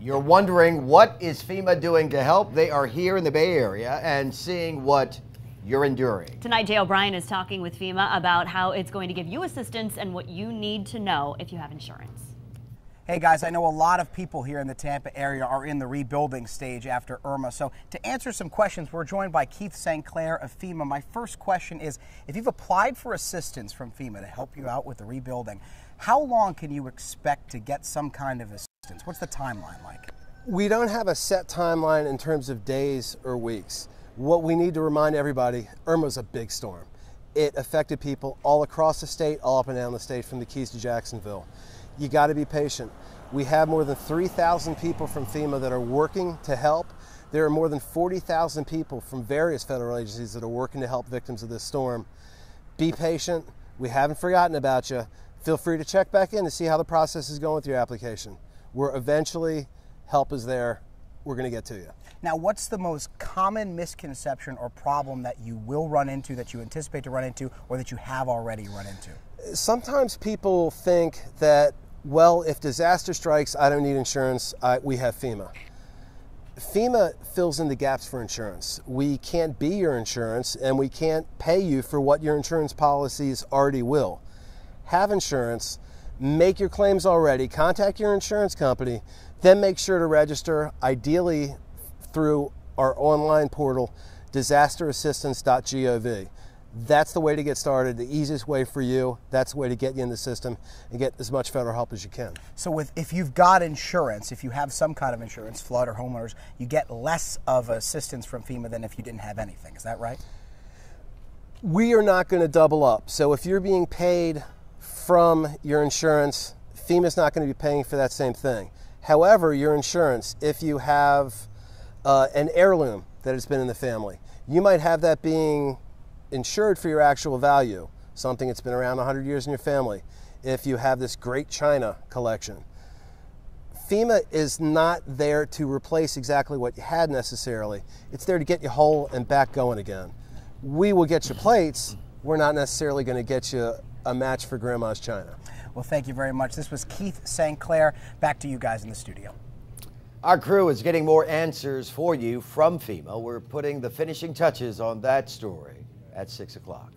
You're wondering, what is FEMA doing to help? They are here in the Bay Area and seeing what you're enduring. Tonight, Jay O'Brien is talking with FEMA about how it's going to give you assistance and what you need to know if you have insurance. Hey guys, I know a lot of people here in the Tampa area are in the rebuilding stage after Irma. So to answer some questions, we're joined by Keith St. Clair of FEMA. My first question is, if you've applied for assistance from FEMA to help you out with the rebuilding, how long can you expect to get some kind of assistance? What's the timeline like? We don't have a set timeline in terms of days or weeks. What we need to remind everybody, Irma's a big storm. It affected people all across the state, all up and down the state, from the Keys to Jacksonville. You got to be patient. We have more than 3,000 people from FEMA that are working to help. There are more than 40,000 people from various federal agencies that are working to help victims of this storm. Be patient. We haven't forgotten about you. Feel free to check back in to see how the process is going with your application. Eventually, help is there. We're going to get to you. Now, what's the most common misconception or problem that you will run into, that you anticipate to run into, or that you have already run into? Sometimes people think that, well, if disaster strikes, I don't need insurance, we have FEMA. FEMA fills in the gaps for insurance. We can't be your insurance, and we can't pay you for what your insurance policies already will. Have insurance, make your claims already, contact your insurance company, then make sure to register, ideally through our online portal, disasterassistance.gov. That's the way to get started, the easiest way for you. That's the way to get you in the system and get as much federal help as you can. So if you've got insurance, if you have some kind of insurance, flood or homeowners, you get less of assistance from FEMA than if you didn't have anything. Is that right? We are not going to double up. So if you're being paid from your insurance, FEMA's not going to be paying for that same thing. However, your insurance, if you have an heirloom that has been in the family, you might have that being insured for your actual value, something that's been around 100 years in your family. If you have this great china collection, FEMA is not there to replace exactly what you had necessarily. It's there to get you whole and back going again. We will get you plates. We're not necessarily going to get you a match for grandma's china. Well, thank you very much. This was Keith St. Clair. Back to you guys in the studio. Our crew is getting more answers for you from FEMA. We're putting the finishing touches on that story at 6 o'clock.